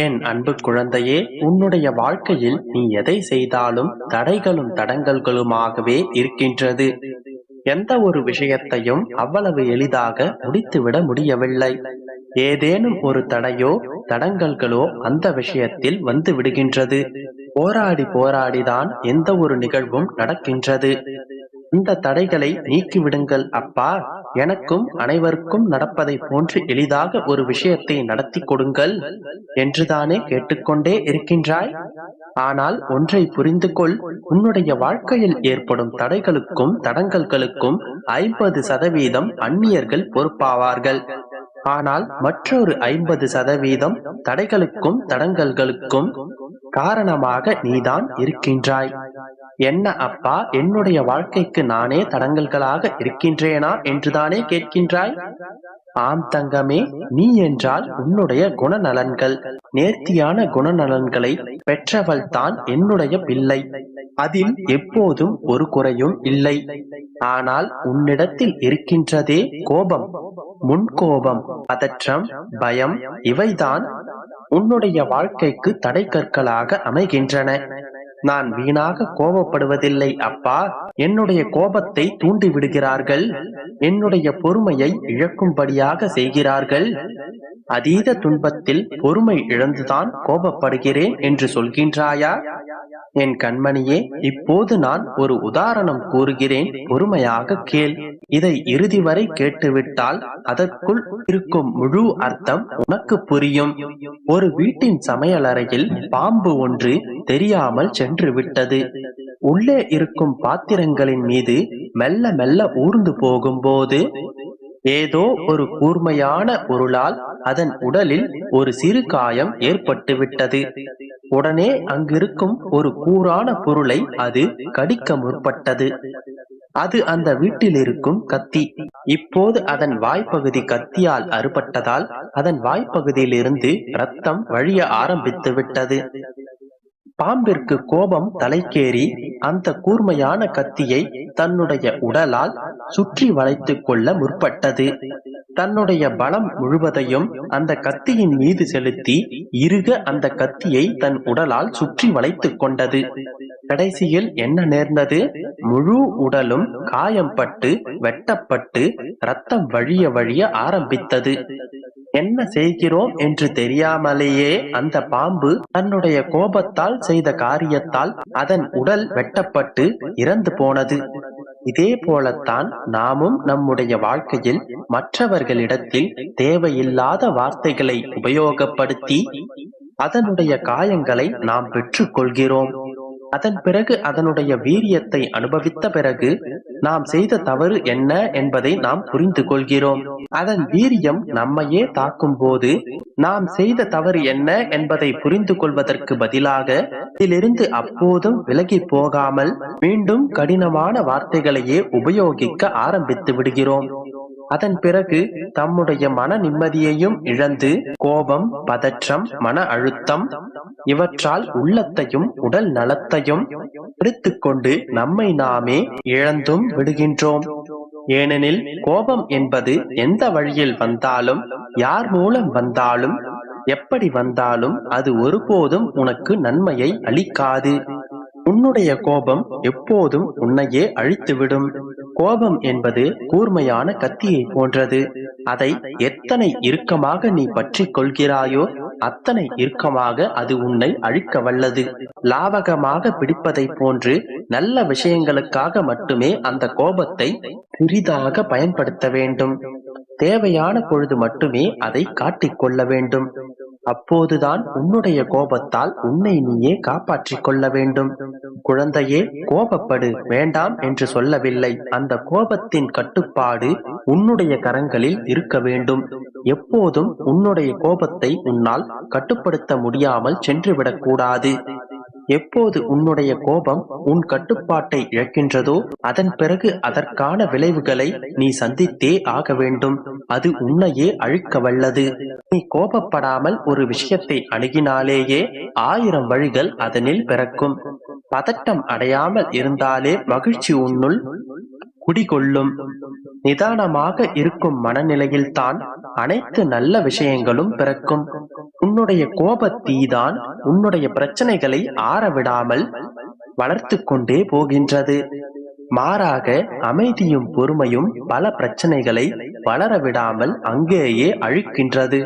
என் அன்பு குழந்தையே, உன்னுடைய வாழ்க்கையில் நீ எதை செய்தாலும் தடைகளும் தடங்கல்களுமாகவே இருக்கின்றது. எந்த ஒரு விஷயத்தையும் அவ்வளவு எளிதாக முடித்துவிட முடியவில்லை. ஏதேனும் ஒரு தடையோ தடங்கல்களோ அந்த விஷயத்தில் வந்து விடுகின்றது. போராடி போராடிதான் எந்த ஒரு நிகழ்வும் நடக்கின்றது. இந்த தடைகளை நீக்கிவிடுங்கள் அப்பா. எனக்கும் அனைவருக்கும் நடப்பதை போன்று எளிதாக ஒரு விஷயத்தை நடத்தி கொடுங்கள் என்றுதானே கேட்டுக்கொண்டே இருக்கின்றாய். ஆனால் ஒன்றை புரிந்து கொள், உன்னுடைய வாழ்க்கையில் ஏற்படும் தடைகளுக்கும் தடங்கல்களுக்கும் 50% அந்நியர்கள் பொறுப்பாவார்கள். ஆனால் மற்றொரு 50% தடைகளுக்கும் தடங்கல்களுக்கும் காரணமாக நீதான் இருக்கின்றாய். என்ன அப்பா, என்னுடைய வாழ்க்கைக்கு நானே தடங்கல்களாக இருக்கின்றேனா என்றுதானே கேட்கின்றாய்? ஆம் தங்கமே, நீ என்றால் உன்னுடைய குணநலன்கள், நேர்த்தியான குணநலன்களை பெற்றவள் தான் என்னுடைய பிள்ளை. அதில் எப்போதும் ஒரு குறையும் இல்லை. ஆனால் உன்னிடத்தில் இருக்கின்றதே கோபம், முன்கோபம், பதற்றம், பயம். இவைதான் உன்னுடைய வாழ்க்கைக்கு தடை கற்களாக அமைகின்றன. நான் வீணாக கோபப்படுவதில்லை அப்பா. என்னுடைய கோபத்தை தூண்டி விடுகிறார்கள். என்னுடைய பொறுமையை இழக்கும்படியாக செய்கிறார்கள். அதீத துன்பத்தில் பொறுமை இழந்துதான் கோபப்படுகிறேன் என்று சொல்கின்றாயா? என் கண்மணியே, இப்போது நான் ஒரு உதாரணம் கூறுகிறேன், பொறுமையாக கேள். இதை இறுதி வரை கேட்டுவிட்டால் அதற்குள் இருக்கும் முழு அர்த்தம் உனக்கு புரியும். ஒரு வீட்டின் சமையலறையில் பாம்பு ஒன்று தெரியாமல் சென்று விட்டது. உள்ளே இருக்கும் பாத்திரங்களின் மீது மெல்ல மெல்ல ஊர்ந்து போகும்போது ஏதோ ஒரு கூர்மையான பொருளால் அதன் உடலில் ஒரு சிறு காயம் ஏற்பட்டு விட்டது. உடனே அங்கிருக்கும் ஒரு கூரான பொருளை அது கடிக்க முற்பட்டது. அது அந்த வீட்டில் இருக்கும் கத்தி. இப்போது அதன் வாய்ப்பகுதி கத்தியால் அறுபட்டதால் அதன் வாய்ப்பகுதியிலிருந்து இரத்தம் வழிய ஆரம்பித்து விட்டது. பாம்பிற்கு கோபம் தலைக்கேறி அந்த கூர்மையான கத்தியை தன்னுடைய உடலால் சுற்றி வளைத்துக் கொள்ள முற்பட்டது. தன்னுடைய பலம் முழுவதையும் அந்த கத்தியின் மீது செலுத்தி இறுக அந்த கத்தியை தன் உடலால் சுற்றி வளைத்துக் கொண்டது. கடைசியில் என்ன நேர்ந்தது? முழு உடலும் காயம்பட்டு வெட்டப்பட்டு இரத்தம் வழிய வழிய ஆரம்பித்தது. என்ன செய்கிறோம் என்று தெரியாமலேயே அந்த பாம்பு தன்னுடைய கோபத்தால் செய்த காரியத்தால் அதன் உடல் வெட்டப்பட்டு இறந்து போனது. இதே போலத்தான் நாமும் நம்முடைய வாழ்க்கையில் மற்றவர்களிடத்தில் தேவையில்லாத வார்த்தைகளை உபயோகப்படுத்தி அதனுடைய காயங்களை நாம் பெற்றுக் கொள்கிறோம். அதன் பிறகு அதனுடைய வீரியத்தை அனுபவித்த பிறகு நாம் செய்த தவறு என்ன என்பதை நாம் புரிந்து கொள்கிறோம். அதன் வீரியம் நம்மையே தாக்கும் போது நாம் செய்த தவறு என்ன என்பதை புரிந்து கொள்வதற்கு பதிலாக இதிலிருந்து அப்போதும் விலகி போகாமல் மீண்டும் கடினமான வார்த்தைகளையே உபயோகிக்க ஆரம்பித்து விடுகிறோம். அதன் பிறகு தம்முடைய மன நிம்மதியையும் இழந்து கோபம், பதற்றம், மன அழுத்தம் இவற்றால் உள்ளத்தையும் உடல் நலத்தையும் எடுத்துக்கொண்டு நம்மை நாமே இழந்தும் விடுகின்றோம். ஏனெனில் கோபம் என்பது எந்த வழியில் வந்தாலும், யார் மூலம் வந்தாலும், எப்படி வந்தாலும் அது ஒருபோதும் உனக்கு நன்மையை அளிக்காது. உன்னுடைய கோபம் எப்போதும் உன்னையே அழித்துவிடும். கோபம் என்பது கூர்மையான கத்தியை போன்றது. அதை எத்தனை இறுக்கமாக நீ பற்றி கொள்கிறாயோ அத்தனை இறுக்கமாக அது உன்னை அழிக்க வல்லது. லாவகமாக பிடிப்பதை போன்று நல்ல விஷயங்களுக்காக மட்டுமே அந்த கோபத்தை சிறிதாக பயன்படுத்த வேண்டும். தேவையான பொழுது மட்டுமே அதை காட்டிக்கொள்ள வேண்டும். அப்போதுதான் உன்னுடைய கோபத்தால் உன்னை நீயே காப்பாற்றிக் கொள்ள வேண்டும். குழந்தையே, கோபப்படு, வேண்டாம் என்று சொல்லவில்லை. அந்த கோபத்தின் கட்டுப்பாடு உன்னுடைய கரங்களில் இருக்க வேண்டும். எப்போதும் உன்னுடைய கோபத்தை உன்னால் கட்டுப்படுத்த முடியாமல் சென்றுவிடக் கூடாது. எப்போது உன்னுடைய கோபம் உன் கட்டுப்பாட்டை இழக்கின்றதோ அதன் பிறகு அதற்கான விளைவுகளை நீ சந்தித்தே ஆக வேண்டும். அது உன்னையே அழிக்க வல்லது. நீ கோபப்படாமல் ஒரு விஷயத்தை அணுகினாலேயே 1000 வழிகள் அதனில் பிறக்கும். பதட்டம் அடையாமல் இருந்தாலே மகிழ்ச்சி உன்னுள் குடிகொள்ளும். நிதானமாக இருக்கும் மனநிலையில்தான் அனைத்து நல்ல விஷயங்களும் பிறக்கும். உன்னுடைய கோபத்தீதான் உன்னுடைய பிரச்சனைகளை ஆறவிடாமல் வளர்த்து கொண்டே போகின்றது. மாறாக அமைதியும் பொறுமையும் பல பிரச்சனைகளை வளர விடாமல் அங்கேயே அழிக்கின்றது.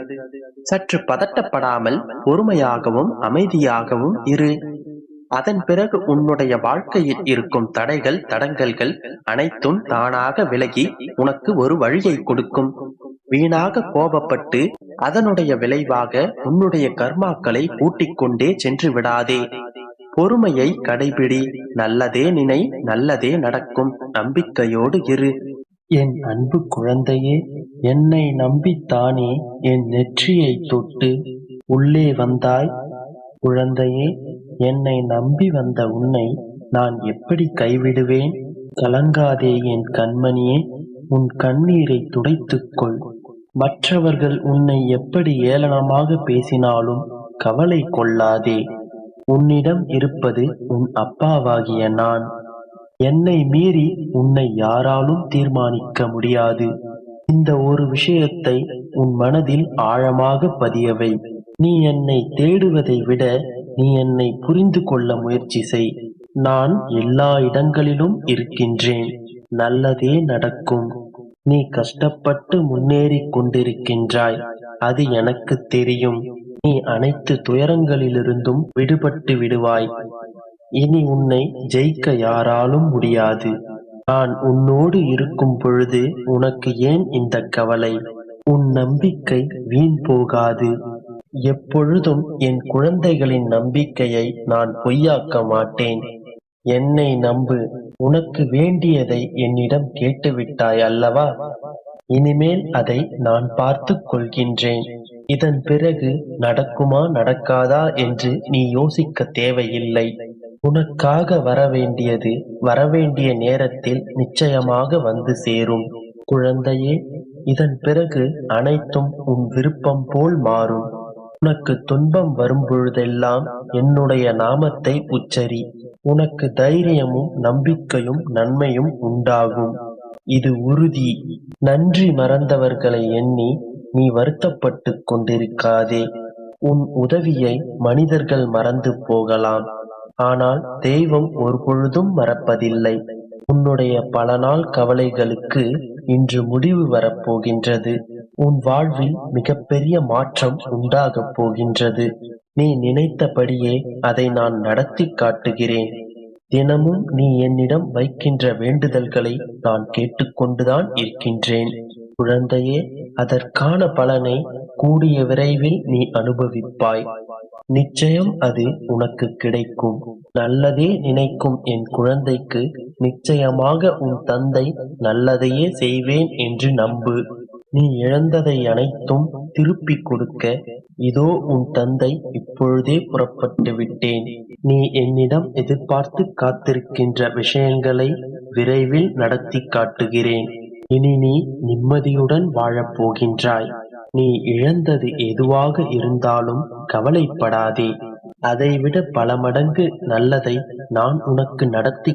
சற்று பதட்டப்படாமல் பொறுமையாகவும் அமைதியாகவும் இரு. அதன் பிறகு உன்னுடைய வாழ்க்கையில் இருக்கும் தடைகள் தடங்கல்கள் அனைத்தும் தானாக விலகி உனக்கு ஒரு வழியை கொடுக்கும். வீணாக கோபப்பட்டு அதனுடைய விளைவாக உன்னுடைய கர்மாக்களை கூட்டிக் கொண்டே சென்று விடாதே. பொறுமையை கடைபிடி. நல்லதே நினை, நல்லதே நடக்கும். நம்பிக்கையோடு இரு. என் அன்பு குழந்தையே, என்னை நம்பித்தானே என் நெற்றியை தொட்டு உள்ளே வந்தாய். குழந்தையே, என்னை நம்பி வந்த உன்னை நான் எப்படி கைவிடுவேன்? கலங்காதே என் கண்மணியே, உன் கண்ணீரை துடைத்துக்கொள். மற்றவர்கள் உன்னை எப்படி ஏளனமாக பேசினாலும் கவலை கொள்ளாதே. உன்னிடம் இருப்பது உன் அப்பாவாகிய நான். என்னை மீறி உன்னை யாராலும் தீர்மானிக்க முடியாது. இந்த ஒரு விஷயத்தை உன் மனதில் ஆழமாக பதியவை. நீ என்னை தேடுவதை விட நீ என்னை புரிந்து கொள்ள முயற்சி செய். நான் எல்லா இடங்களிலும் இருக்கின்றேன். நல்லதே நடக்கும். நீ கஷ்டப்பட்டு முன்னேறிக் கொண்டிருக்கின்றாய், அது எனக்கு தெரியும். நீ அனைத்து துயரங்களிலிருந்தும் விடுபட்டு விடுவாய். இனி உன்னை ஜெயிக்க யாராலும் முடியாது. நான் உன்னோடு இருக்கும் பொழுது உனக்கு ஏன் இந்த கவலை? உன் நம்பிக்கை வீண் போகாது. எப்பொழுதும் என் குழந்தைகளின் நம்பிக்கையை நான் பொய்யாக்க மாட்டேன். என்னை நம்பு. உனக்கு வேண்டியதை என்னிடம் கேட்டுவிட்டாய் அல்லவா? இனிமேல் அதை நான் பார்த்துக் கொள்கின்றேன். இதன் பிறகு நடக்குமா நடக்காதா என்று நீ யோசிக்க தேவையில்லை. உனக்காக வரவேண்டியது வரவேண்டிய நேரத்தில் நிச்சயமாக வந்து சேரும். குழந்தையே, இதன் பிறகு அனைத்தும் உன் விருப்பம் போல் மாறும். உனக்கு துன்பம் வரும்பொழுதெல்லாம் என்னுடைய நாமத்தை உச்சரி. உனக்கு தைரியமும் நம்பிக்கையும் நன்மையும் உண்டாகும். இது உறுதி. நன்றி மறந்தவர்களை எண்ணி நீ வருத்தப்பட்டு கொண்டிருக்காதே. உன் உதவியை மனிதர்கள் மறந்து போகலாம், ஆனால் தெய்வம் ஒருபொழுதும் மறப்பதில்லை. உன்னுடைய பல நாள் கவலைகளுக்கு இன்று முடிவு வரப்போகின்றது. உன் வாழ்வில் மிகப்பெரிய மாற்றம் உண்டாகப் போகின்றது. நீ நினைத்தபடியே அதை நான் நடத்தி காட்டுகிறேன். தினமும் நீ என்னிடம் வைக்கின்ற வேண்டுதல்களை நான் கேட்டுக்கொண்டுதான் இருக்கின்றேன். குழந்தையே, அதற்கான பலனை கூடிய விரைவில் நீ அனுபவிப்பாய். நிச்சயம் அது உனக்கு கிடைக்கும். நல்லதே நினைக்கும் என் குழந்தைக்கு நிச்சயமாக உன் தந்தை நல்லதையே செய்வேன் என்று நம்பு. நீ இழந்ததை அனைத்தும் திருப்பிக் கொடுக்க இதோ உன் தந்தை இப்பொழுதே புறப்பட்டு விட்டேன். நீ என்னிடம் எதிர்பார்த்து காத்திருக்கின்ற விஷயங்களை விரைவில் நடத்தி காட்டுகிறேன். இனி நீ நிம்மதியுடன் வாழப் போகின்றாய். நீ இழந்தது எதுவாக இருந்தாலும் கவலைப்படாதே. அதைவிட பல மடங்கு நல்லதை நான் உனக்கு நடத்தி